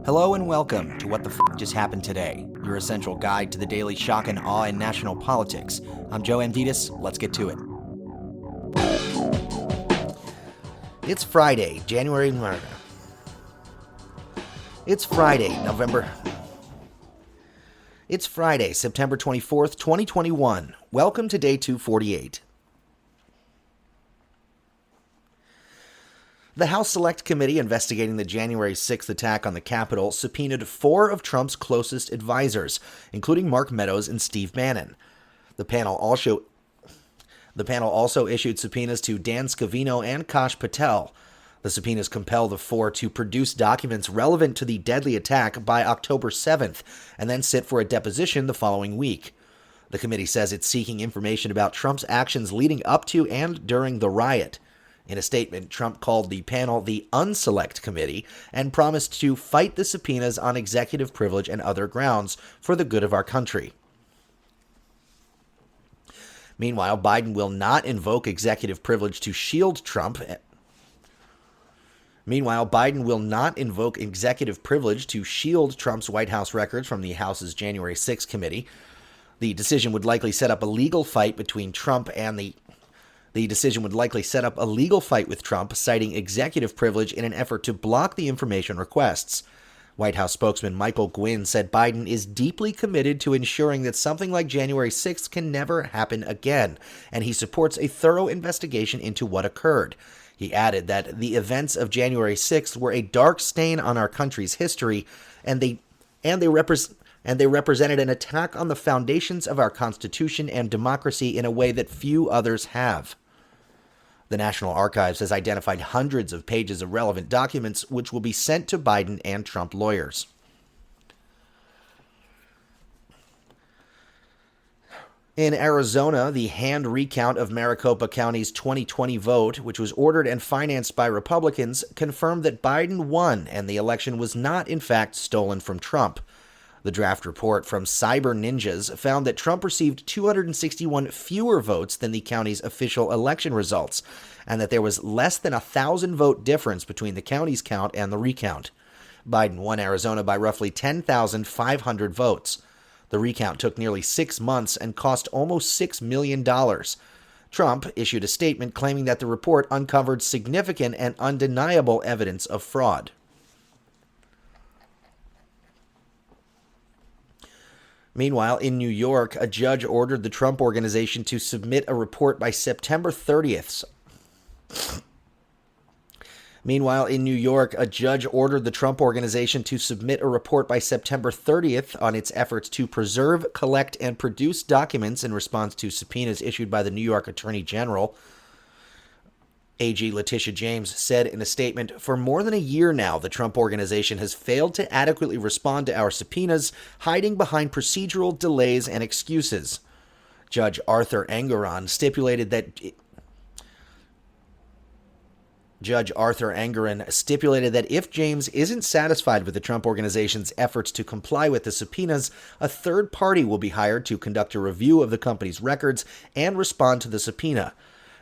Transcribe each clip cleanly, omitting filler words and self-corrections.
Hello and welcome to What the F Just Happened Today, your essential guide to the daily shock and awe in national politics. I'm Joe Amditas. Let's get to it. It's Friday, September 24th, 2021. Welcome to day 248. The House Select Committee investigating the January 6th attack on the Capitol subpoenaed four of Trump's closest advisors, including Mark Meadows and Steve Bannon. The panel also issued subpoenas to Dan Scavino and Kash Patel. The subpoenas compel the four to produce documents relevant to the deadly attack by October 7th, and then sit for a deposition the following week. The committee says it's seeking information about Trump's actions leading up to and during the riot. In a statement, Trump called the panel the Unselect Committee and promised to fight the subpoenas on executive privilege and other grounds for the good of our country. Meanwhile, Biden will not invoke executive privilege to shield Trump's White House records from the House's January 6th committee. The decision would likely set up a legal fight with Trump, citing executive privilege in an effort to block the information requests. White House spokesman Michael Gwynn said Biden is deeply committed to ensuring that something like January 6th can never happen again, and he supports a thorough investigation into what occurred. He added that the events of January 6th were a dark stain on our country's history, and they represented an attack on the foundations of our Constitution and democracy in a way that few others have. The National Archives has identified hundreds of pages of relevant documents which will be sent to Biden and Trump lawyers. In Arizona, the hand recount of Maricopa County's 2020 vote, which was ordered and financed by Republicans, confirmed that Biden won and the election was not, in fact, stolen from Trump. The draft report from Cyber Ninjas found that Trump received 261 fewer votes than the county's official election results, and that there was less than 1,000 vote difference between the county's count and the recount. Biden won Arizona by roughly 10,500 votes. The recount took nearly 6 months and cost almost $6 million. Trump issued a statement claiming that the report uncovered significant and undeniable evidence of fraud. Meanwhile, in New York, a judge ordered the Trump Organization to submit a report by September 30th. On its efforts to preserve, collect, and produce documents in response to subpoenas issued by the New York Attorney General. AG Letitia James said in a statement, "For more than a year now, the Trump Organization has failed to adequately respond to our subpoenas, hiding behind procedural delays and excuses." Judge Arthur Engoron stipulated that if James isn't satisfied with the Trump Organization's efforts to comply with the subpoenas, a third party will be hired to conduct a review of the company's records and respond to the subpoena.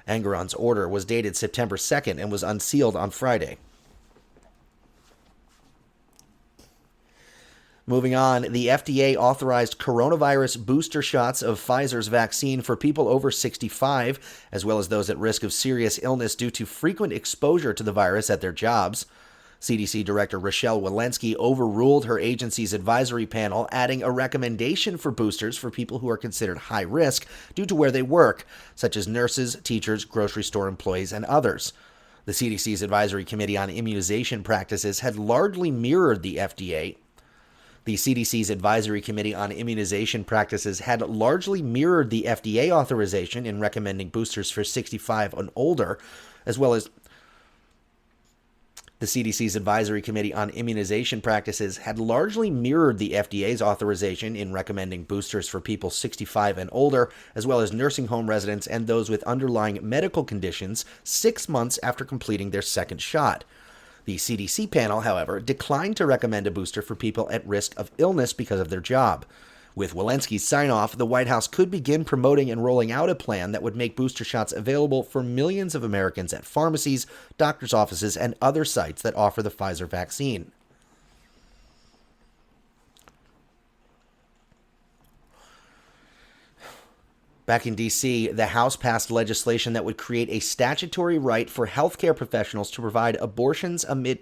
Engoron's order was dated September 2nd and was unsealed on Friday. Moving on, the FDA authorized coronavirus booster shots of Pfizer's vaccine for people over 65, as well as those at risk of serious illness due to frequent exposure to the virus at their jobs. CDC Director Rochelle Walensky overruled her agency's advisory panel, adding a recommendation for boosters for people who are considered high risk due to where they work, such as nurses, teachers, grocery store employees, and others. The CDC's Advisory Committee on Immunization Practices had largely mirrored the FDA. The CDC's Advisory Committee on Immunization Practices had largely mirrored the FDA authorization in recommending boosters for 65 and older, as well as the CDC's Advisory Committee on Immunization Practices had largely mirrored the FDA's authorization in recommending boosters for people 65 and older, as well as nursing home residents and those with underlying medical conditions 6 months after completing their second shot. The CDC panel, however, declined to recommend a booster for people at risk of illness because of their job. With Walensky's sign-off, the White House could begin promoting and rolling out a plan that would make booster shots available for millions of Americans at pharmacies, doctors' offices, and other sites that offer the Pfizer vaccine. Back in D.C., the House passed legislation that would create a statutory right for healthcare professionals to provide abortions amid...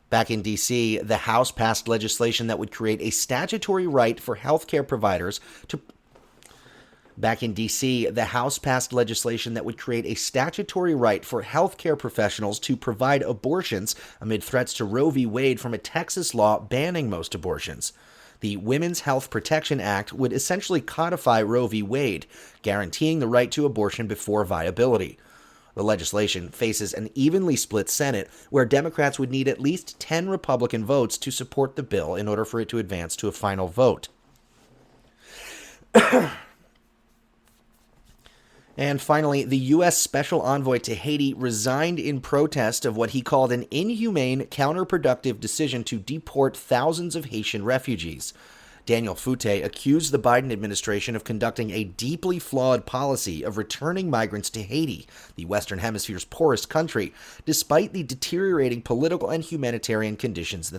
Back in D.C., the House passed legislation that would create a statutory right for healthcare providers to... Back in D.C., the House passed legislation that would create a statutory right for healthcare professionals to provide abortions amid threats to Roe v. Wade from a Texas law banning most abortions. The Women's Health Protection Act would essentially codify Roe v. Wade, guaranteeing the right to abortion before viability. The legislation faces an evenly split Senate, where Democrats would need at least 10 Republican votes to support the bill in order for it to advance to a final vote. And finally, the U.S. Special Envoy to Haiti resigned in protest of what he called an inhumane, counterproductive decision to deport thousands of Haitian refugees. Daniel Fouté accused the Biden administration of conducting a deeply flawed policy of returning migrants to Haiti, the Western Hemisphere's poorest country, despite the deteriorating political and humanitarian conditions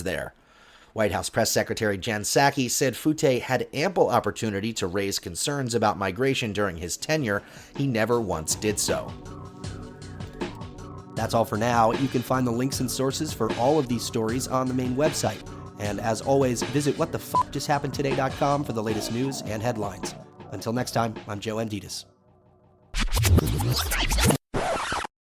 there. White House Press Secretary Jen Psaki said Fouté had ample opportunity to raise concerns about migration during his tenure. He never once did so. That's all for now. You can find the links and sources for all of these stories on the main website. And as always, visit whatthefjusthappenedtoday.com for the latest news and headlines. Until next time, I'm Joe Anditas.